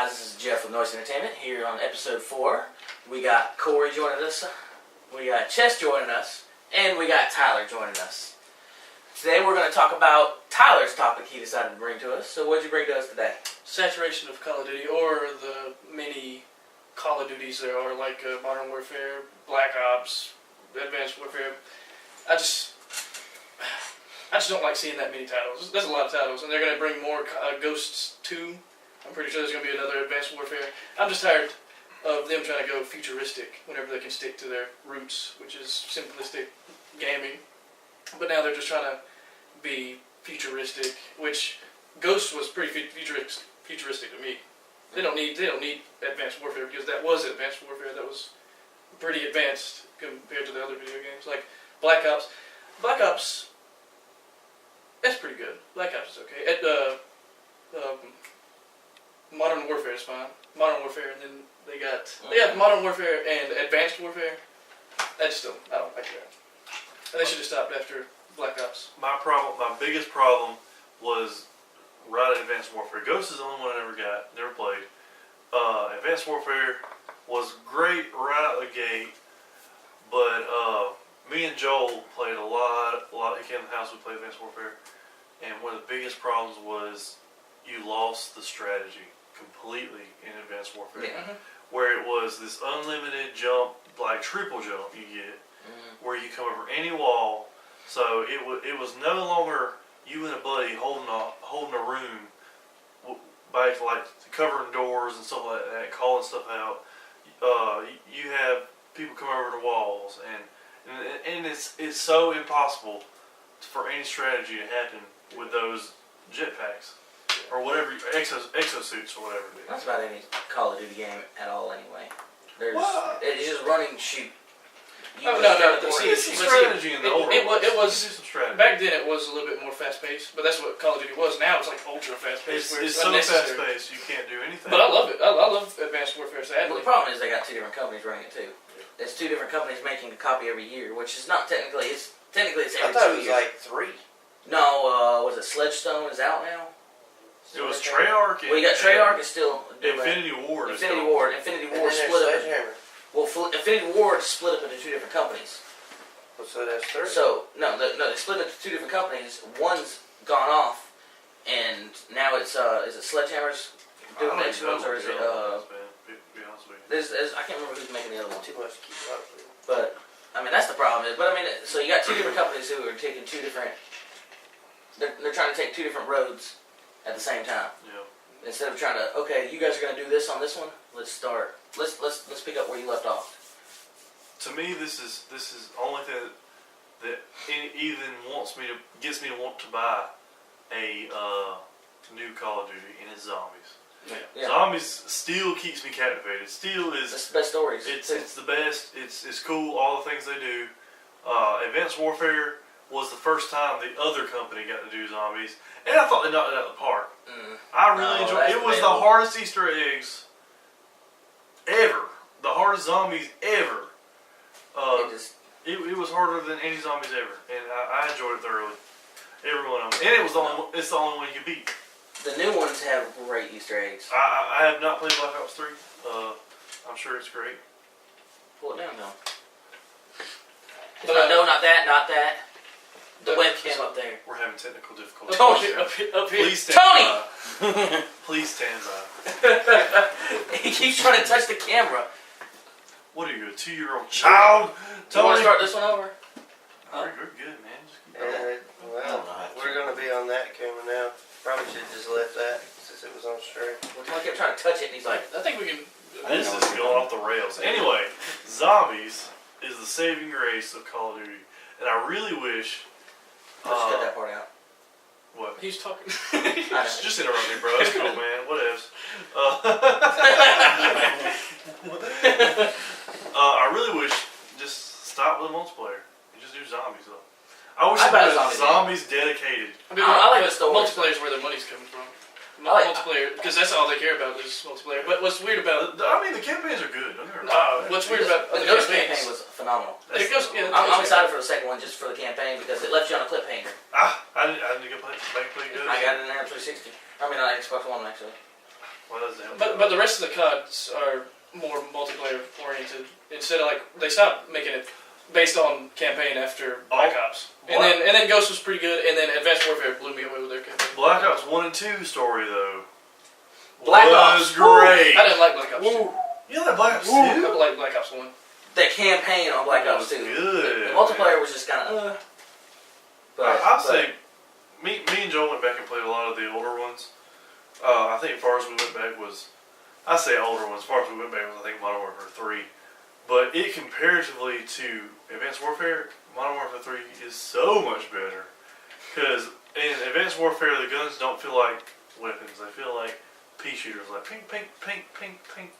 guys, this is Jeff with Noice Entertainment here on episode 4. We got Corey joining us, we got Chess joining us, and we got Tyler joining us. Today we're going to talk about Tyler's topic he decided to bring to us. So what did you bring to us today? Saturation of Call of Duty, or the many Call of Duties there are, like Modern Warfare, Black Ops, Advanced Warfare. I just don't like seeing that many titles. There's a lot of titles, and they're going to bring more Ghosts 2. I'm pretty sure there's going to be another Advanced Warfare. I'm just tired of them trying to go futuristic whenever they can stick to their roots, which is simplistic gaming. But now they're just trying to be futuristic, which Ghosts was pretty futuristic to me. They don't need Advanced Warfare, because that was Advanced Warfare. That was pretty advanced compared to the other video games. Like Black Ops. Black Ops, that's pretty good. Black Ops is okay. Modern Warfare is fine. Modern Warfare, and then they have Modern Warfare and Advanced Warfare. I don't like that. And they should have stopped after Black Ops. My biggest problem was right at Advanced Warfare. Ghost is the only one I never played. Advanced Warfare was great right out the gate, but me and Joel played a lot. He came to the house, we played Advanced Warfare, and one of the biggest problems was you lost the strategy completely in Advanced Warfare. Yeah. Where it was this unlimited jump, like triple jump you get, where you come over any wall. So it was no longer you and a buddy holding a room, by like covering doors and stuff like that, calling stuff out. You have people come over the walls, and it's so impossible for any strategy to happen with those jetpacks or whatever, exosuits or whatever it is. That's about any Call of Duty game at all anyway. It's just running, shoot. It's a strategy in the older ones. It was back then. It was a little bit more fast paced, but that's what Call of Duty was. Now it's like ultra fast paced. It's so fast paced you can't do anything. But I love it. I love Advanced Warfare. Sadly, well, the problem is they got two different companies running it too. It's two different companies making a copy every year, which is not technically. It's every 2 years. I thought it was like 3. No, was it Sledgestone is out now? It was Treyarch. Well, you got Treyarch is still doing Infinity Ward. Infinity Ward split up. Well, Infinity Ward split up into 2 different companies. Well, so that's 3. So no, they split into 2 different companies. One's gone off, and now it's is it Sledgehammer's doing the next ones, or is it I can't remember who's making the other one. Too much to keep up with. But I mean that's the problem. But I mean, so you got 2 different companies who are taking 2 different. They're trying to take 2 different roads at the same time. Yeah. Instead of trying to, okay, you guys are going to do this on this one. Let's start. Let's pick up where you left off. To me, this is the only thing that even gets me to want to buy a new Call of Duty, and it's zombies. Yeah. Zombies still keeps me captivated. Still is. It's the best stories. It's the best. It's cool. All the things they do. Advanced Warfare was the first time the other company got to do zombies, and I thought they knocked it out of the park. I really enjoyed it. It was the hardest Easter eggs ever. The hardest zombies ever. It was harder than any zombies ever, and I enjoyed it thoroughly. Every one of them, and it's the only one you can beat. The new ones have great Easter eggs. I have not played Black Ops 3. I'm sure it's great. Pull it down now. No, not that. The webcam up there. We're having technical difficulties. Tony, up here. Please stand by. Please stand by. He keeps trying to touch the camera. What are you, a 2-year-old child? Do you want to start this one over? You're good, man. Just keep going. We're going to be on that camera now. Probably should have just left that since it was on straight. Well, Tony kept trying to touch it, and he's like, I think we can. This is going off the rails. Anyway, zombies is the saving grace of Call of Duty. And I really wish... let's cut that part out. What? He's talking. Just interrupt me, bro. That's cool, man. Whatevs. I really wish just stop with multiplayer and just do zombies though. I wish there was zombies dedicated. I like the story. Multiplayer is where the money's coming from. Multiplayer, because that's all they care about is multiplayer. But what's weird about the campaigns are good. what's weird about the Ghost campaign was phenomenal. I'm excited for the second one just for the campaign because it left you on a cliffhanger. I didn't go play good. I got it in there on 360. I mean on Xbox One actually. Why does it? But the rest of the CODs are more multiplayer oriented. Instead of they stopped making it based on campaign after Black Ops, and then Ghost was pretty good, and then Advanced Warfare blew me away with their campaign. Black Ops 1 and 2 story though. Black was Ops great. I didn't like Black Ops 2. You like Black Ops 2? I like Black Ops 1. The campaign on Black Ops 2. Good. The multiplayer was just kind of. I'd say me and Joel went back and played a lot of the older ones. I think as far as we went back was, I say older ones. As far as we went back was I think Modern Warfare 3. But it comparatively to Advanced Warfare, Modern Warfare 3 is so much better. Because in Advanced Warfare, the guns don't feel like weapons. They feel like pea shooters, like pink, pink, pink, pink, pink.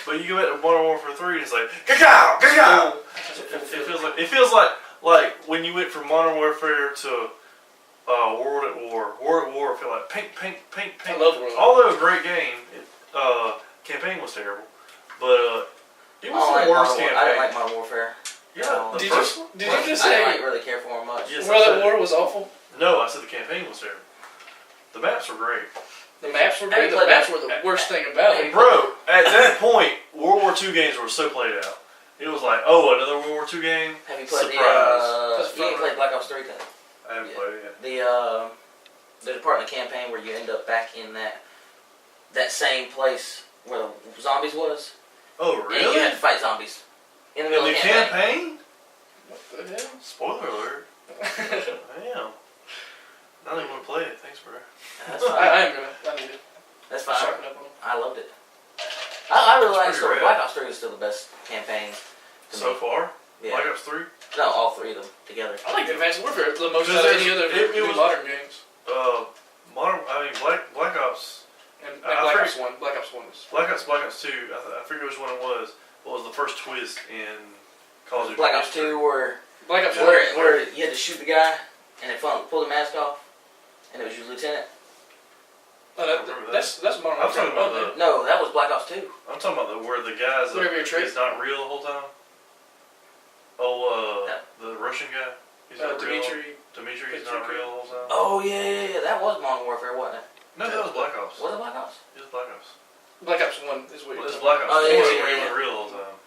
But you go back to Modern Warfare 3, and it's like ka-cow, ka-cow. It feels like when you went from Modern Warfare to World at War. World at War felt like pink, pink, pink, pink. I love World at War. Although a great game, campaign was terrible, but it was the worst campaign. I didn't like Modern Warfare. Yeah. Did you just I say didn't really care for him much? Yes, World at War was awful? No, I said the campaign was terrible. The maps were great. The maps were great. The maps were the worst thing about it. Bro, at that point, World War II games were so played out. It was like, oh, another World War II game? Have you played Surprise. you ain't played Black Ops 3 then? I haven't played it yet. The Department campaign where you end up back in that same place where the zombies was. Oh, really? And you had to fight zombies. In the middle of the campaign? What the hell? Spoiler alert. Damn. I don't even want to play it. Thanks, bro. That's fine. I am gonna. I need it. That's fine. Sharpen up on it. I loved it. I really like pretty it. rad. Black Ops 3 is still the best campaign. So far? Yeah. Black Ops 3? No, all three of them together. I like Advanced Warfare the most Because out of any other it new was- modern games. Black Ops. And I Black forget- Ops 1. Black Ops 1 is. Black Ops 2, I forget which one it was. What was the first twist in Call of Duty? Black Ops 2 where Black Ops 1. where you had to shoot the guy and it pulled the mask off and it was your lieutenant. Oh, that's Modern I'm Warfare. talking about No, that was Black Ops 2. I'm talking about where the guy's Whatever your trait. is not real the whole time. The Russian guy. He's not real. Dmitry's not real the whole time. Oh yeah. That was Modern Warfare, wasn't it? No, that was Black Ops. Was it Black Ops? It was Black Ops. Black Ops 1 is what Well, you're it's talking Black Ops. Oh, yeah, He yeah, wasn't yeah. real the whole time.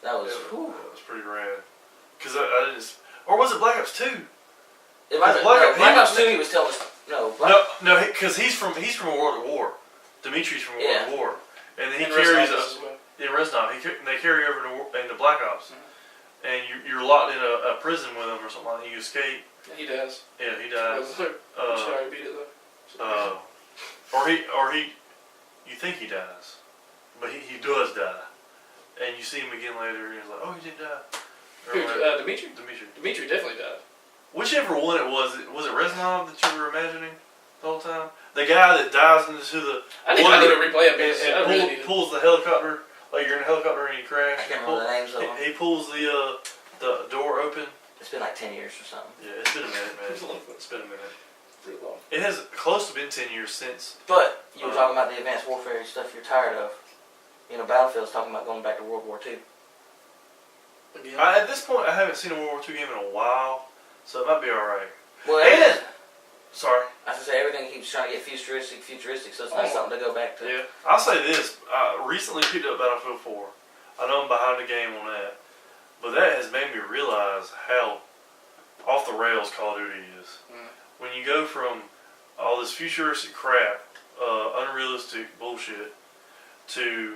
That was. That was pretty rad. Cause I just, or was it Black Ops 2? It might have Black Ops- Black Ops 2. He was telling us no. No, because he's from a World at War. Dmitry's from a World at War, and then he about. carries And us. Reznov as well. In Reznov, they carry over into Black Ops, and you're locked in a prison with him or something like that. You escape. And he does. Yeah, he dies. Sorry, beat it though. Or he, you think he dies, but he does die, and you see him again later, and he's like, oh, he didn't die. Or Who, like, Dmitry? Dmitry. Dmitry definitely died. Whichever one it was it Reznov that you were imagining the whole time? The guy that dives into the I need to replay it, man. I really and need it. pulls the helicopter, like you're in a helicopter and you crash. I can't remember the names of them. He pulls the door open. It's been like 10 years or something. Yeah, it's been a minute, man. It's been a minute. Pretty long. It has close to been 10 years since. But you were talking about the Advanced Warfare stuff you're tired of. You know, Battlefield's talking about going back to World War II. Again. At this point, I haven't seen a World War II game in a while, so it might be alright. Well, And, sorry. I was gonna say everything keeps trying to get futuristic, so it's nice something to go back to. Yeah, I'll say this. I recently picked up Battlefield 4. I know I'm behind the game on that, but that has made me realize how off the rails Call of Duty is. When you go from all this futuristic crap, unrealistic bullshit, to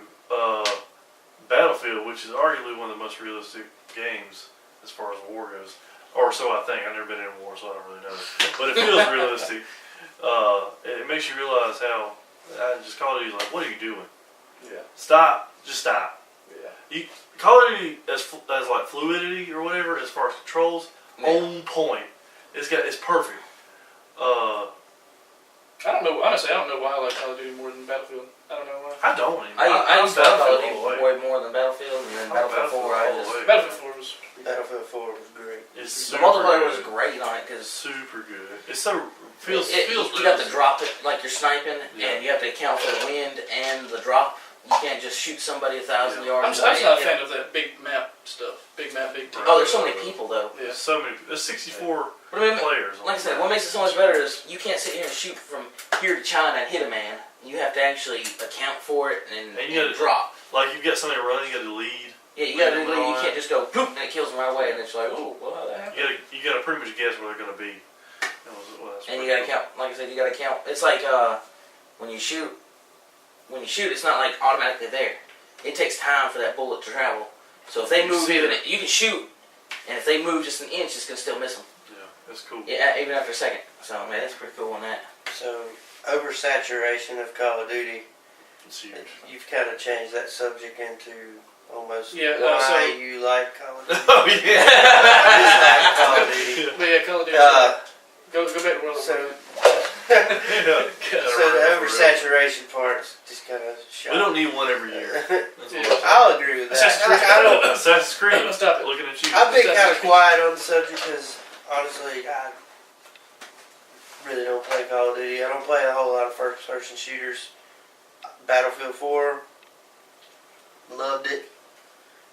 Battlefield, which is arguably one of the most realistic games as far as war goes. Or so I think. I've never been in a war, so I don't really know. But it feels realistic. It makes you realize how just Call of Duty is like, what are you doing? Yeah. Stop. Just stop. Yeah. Call of Duty as like fluidity or whatever as far as controls, on point. It's perfect. I don't know. Honestly, I don't know why I like Call of Duty more than Battlefield. I don't know why. I don't even. I used to like Call of Duty all the way. way more than Battlefield, and then I'm Battlefield 4. all I the just way. Battlefield 4 was. Battlefield 4 was great. It's the super multiplayer good. was great on it because Super good. It's so feels you got to realistic. drop it like you're sniping, Yeah. and you have to account for the wind and the drop. You can't just shoot somebody 1,000 yards. I'm just not a fan of that big map stuff. Big map, big team. Oh, there's so many people though. Yeah. So many. There's 64. Or But I mean, players. like I said, what makes it so much better is you can't sit here and shoot from here to China and hit a man. You have to actually account for it and you gotta drop. Like you've got somebody running, you got to lead. Yeah, you gotta do that. You can't just go poop and it kills them right away, and it's like, oh, well, how that happened? You gotta pretty much guess where they're gonna be. And you gotta count. Like I said, you gotta count. It's like when you shoot. When you shoot, it's not like automatically there. It takes time for that bullet to travel. So if they move you can shoot, and if they move just an inch, it's gonna still miss them. Yeah, that's cool. Yeah, even after a second. So man, that's pretty cool on that. So oversaturation of Call of Duty. It's huge. You've kind of changed that subject into almost why you like Call of Duty. Oh yeah. Dislike Call of Duty. But yeah, Call of Duty. Go back to World of Warcraft. So the oversaturation part's just kind of shot. We don't need one every year. I'll agree with that. Assassin's Creed. Stop it. Looking at you. I've been kind of quiet on the subject because honestly, I really don't play Call of Duty. I don't play a whole lot of first-person shooters. Battlefield 4, loved it.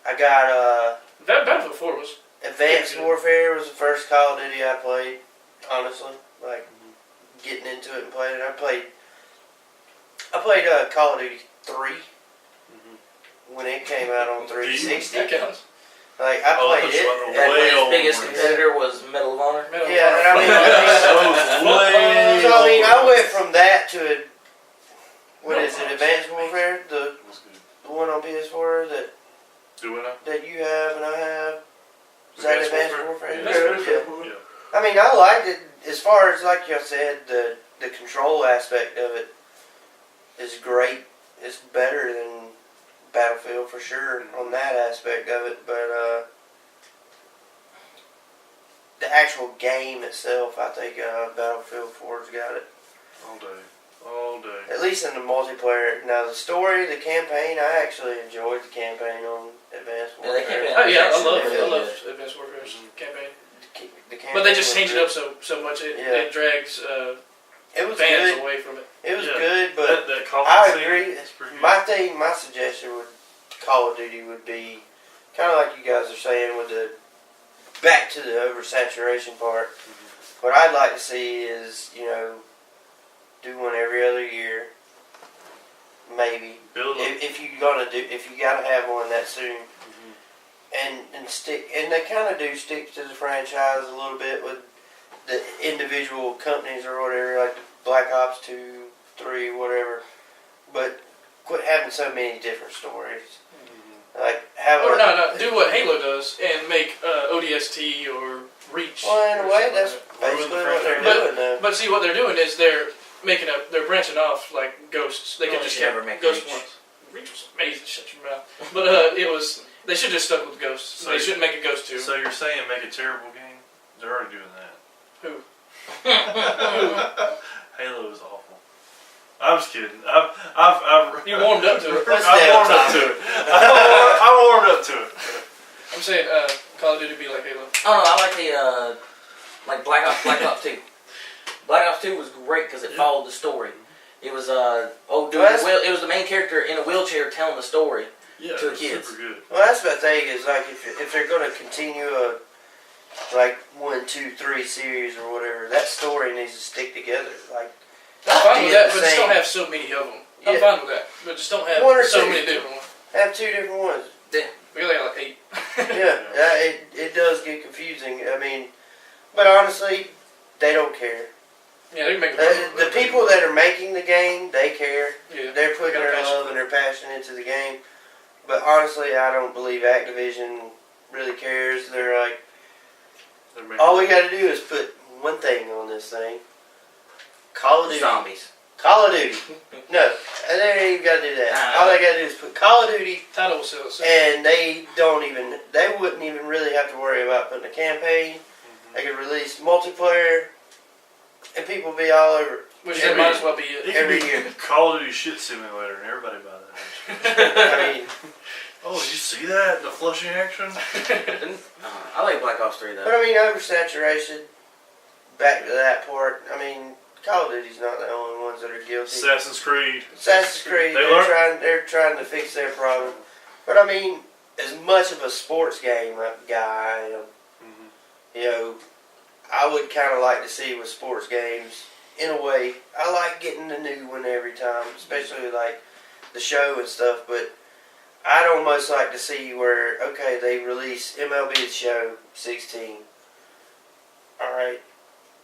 I got Battlefield 4 was. Advanced Warfare was the first Call of Duty I played. Honestly, like getting into it and playing it. I played Call of Duty 3 when it came out on 360. That counts. Like I played it. And his biggest competitor was Medal of Honor. Yeah, and I mean, I went from that to what is it, Advanced Warfare, the one on PS4 that you have and I have. Is that Advanced Warfare? Yeah. I mean, I liked it as far as, like you said, the control aspect of it is great. It's better than Battlefield for sure on that aspect of it, but the actual game itself, I think Battlefield 4's got it. All day. At least in the multiplayer. Now the story, the campaign, I actually enjoyed the campaign on Advanced Warfare. Yeah, that campaign. Oh yeah, I Really love Advanced Warfare's campaign. The campaign But they just was changed it good. up so much it drags It was fans good. away from it. It was good, but that I agree. Good. My suggestion would Call of Duty would be kind of like you guys are saying with the back to the oversaturation part. What I'd like to see is do one every other year, maybe. If you gotta have one that soon, and stick. And they kind of do stick to the franchise a little bit with the individual companies or whatever, like Black Ops 2, 3, whatever. But quit having so many different stories. Like do what Halo does and make ODST or Reach. Well, in a way, that's basically what they're doing now. But see, what they're doing is they're branching off like Ghosts. They can just never make Ghost Reach. once. Reach was amazing. Shut your mouth. But they should just stuck with Ghosts. So they shouldn't make a Ghost 2. So you're saying make a terrible game? They're already doing that. Who? Halo is awful. I'm just kidding. I've You warmed up to it. I warmed up to it. I warmed up to it. I'm saying Call of Duty be like Halo. Oh no, I like the like Black Ops 2. Black Ops 2 was great because it followed the story. It was it was the main character in a wheelchair telling the story to the kids. Super good. Well, that's the thing is like if they're going to continue a 1, 2, 3 series or whatever, that story needs to stick together. Like I'm fine with that, but the just same. don't have so many of them. I'm Yeah. fine with that, but just don't have One or so two. many different ones. Have 2 different ones. We only have like 8. Yeah, it does get confusing. I mean, but honestly, they don't care. Yeah, they can make The people that are making the game, they care. Yeah, They're putting their love and their passion into the game. But honestly, I don't believe Activision really cares. They're like, all we got to do is put one thing on this thing. Call of Duty. Zombies. Call of Duty. No, they ain't even got to do that. All they got to do is put Call of Duty, title will sell itself. and they wouldn't even really have to worry about putting a campaign. They could release multiplayer, and people would be all over it. Which might as well be it. Every year. Call of Duty shit simulator, and everybody buy that. I mean, Oh, did you see that? The flushing action? I like Black Ops 3 though. but I mean, oversaturation, back to that part, I mean, Call of Duty's not the only ones that are guilty. Assassin's Creed. Assassin's Creed, they're trying to fix their problem. But I mean, as much of a sports game guy I am, I would kind of like to see with sports games, in a way, I like getting the new one every time, especially like the show and stuff, but I'd almost like to see where, okay, they release MLB The Show 16. Alright,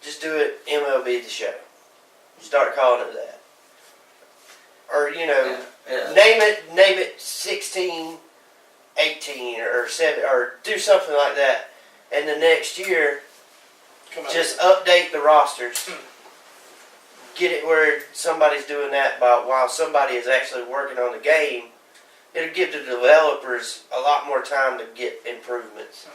just do it MLB The Show. Start calling it that. Or, you know, name it 16, 18, or 7, or do something like that. And the next year, just update the rosters. Get it where somebody's doing that while somebody is actually working on the game. It'll give the developers a lot more time to get improvements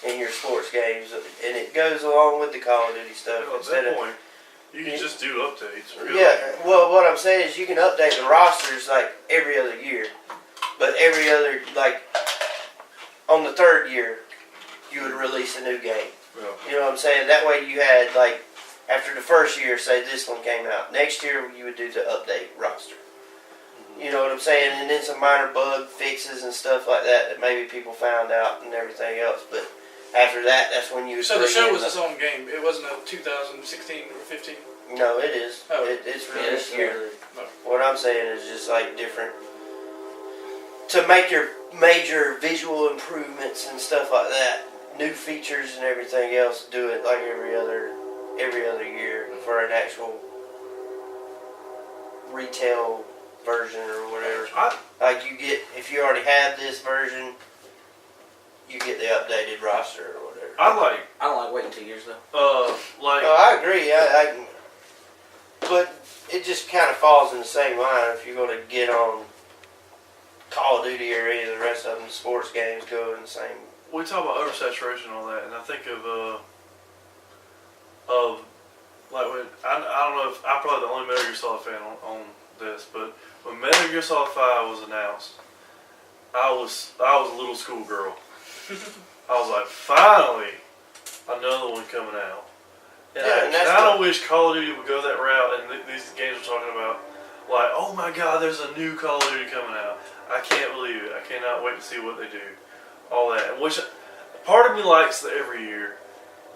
in your sports games, and it goes along with the Call of Duty stuff. At that point, you can just do updates. Really. Yeah, well, what I'm saying is you can update the rosters like every other year, but every other, like, on the third year, you would release a new game. Yeah. You know what I'm saying? That way you had, like, after the first year, say this one came out. Next year, you would do the update roster. You know what I'm saying? And then some minor bug fixes and stuff like that maybe people found out and everything else. But after that, that's when you would... So the show was its own game. It wasn't a 2016 or 15? No, it is. Oh. It's released yearly. No. What I'm saying is just like different... To make your major visual improvements and stuff like that, new features and everything else, do it like every other year for an actual retail version or whatever. Like you get, if you already have this version, you get the updated roster or whatever. I don't like waiting 2 years though. No, I agree. But it just kind of falls in the same line. If you're going to get on Call of Duty or any of the rest of them, sports games go in the same. We talk about oversaturation and all that, and I think of like when I don't know if I'm probably the only Metal Gear Solid fan on this, but when Metal Gear Solid 5 was announced, I was a little schoolgirl. I was like, finally, another one coming out. And I kind of wish Call of Duty would go that route, and these games we're talking about, like, oh my God, there's a new Call of Duty coming out. I can't believe it. I cannot wait to see what they do. All that. Which, part of me likes the every year,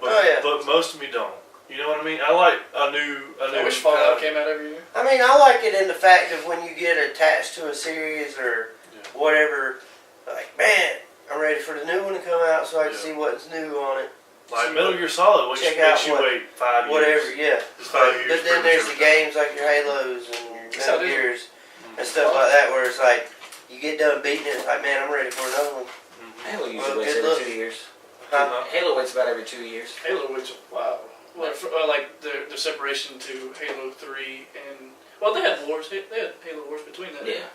but most of me don't. You know what I mean? I like a new. I wish Fallout came out every year. I mean, I like it in the fact of when you get attached to a series or whatever, like, man, I'm ready for the new one to come out so I can see what's new on it. Like Metal Gear Solid, which makes you wait 5 years. Whatever, yeah. It's 5 years. But then there's the games like your Halos and your Metal Gears and stuff like that where it's like, you get done beating it, it's like, man, I'm ready for another one. Halo usually waits every 2 years. Halo waits about every 2 years. Halo waits, wow. Like the separation to Halo 3 and... Well, they had wars. They had Halo wars between them. Yeah.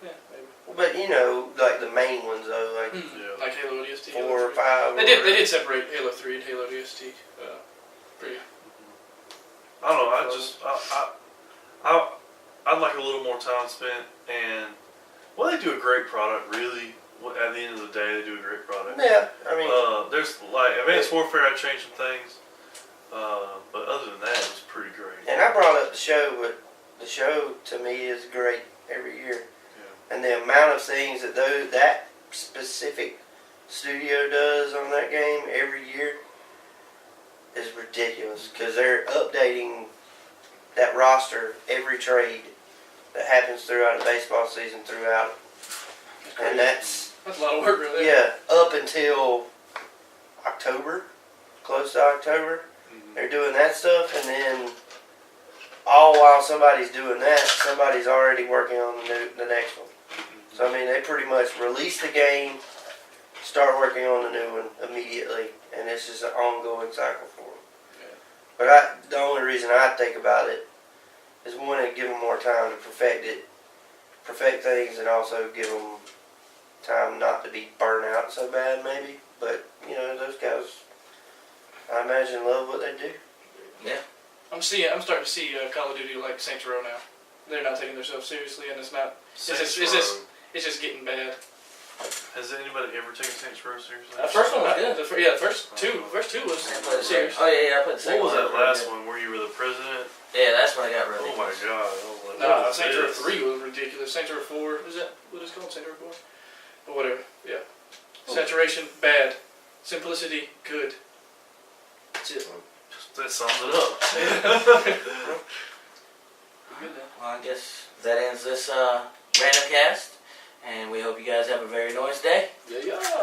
Yeah, maybe. But, you know, like the main ones, though, like like Halo ODST. 4 or 5. They did separate Halo 3 and Halo ODST. Pretty. I don't know. I'd like a little more time spent, and well, they do a great product. Really, at the end of the day, they do a great product. Yeah, I mean, there's like Advanced Warfare. I changed some things, but other than that, it was pretty great. And I brought up the show, but the show to me is great every year. Yeah. And the amount of things that that specific studio does on that game every year is ridiculous because they're updating that roster every trade that happens throughout a baseball season throughout. And that's a lot of work, really. Yeah, up until October, close to October. They're doing that stuff, and then all while somebody's doing that, somebody's already working on the next one. So, I mean, they pretty much release the game, start working on the new one immediately, and it's just an ongoing cycle for them. Yeah. But the only reason I think about it is one, to give them more time to perfect things, and also give them time not to be burnt out so bad, maybe. But, you know, those guys, I imagine, love what they do. Yeah. I'm starting to see Call of Duty like Saints Row now. They're not taking themselves seriously, and it's not. It's just getting bad. Has anybody ever taken Saints Row seriously? The first one was good. The first two was serious. Oh yeah, I played the second one. What was that last one where you were the president? Yeah, that's when I got really. Oh my God! No, Saints Row 3 was ridiculous. Saints Row 4, is that what it's called? Saints Row 4? But whatever. Yeah. Saturation, bad. Simplicity, good. That's it. That sums it up. Good then. Well, I guess that ends this Randomcast, and we hope you guys have a very nice day. Yeah, yeah.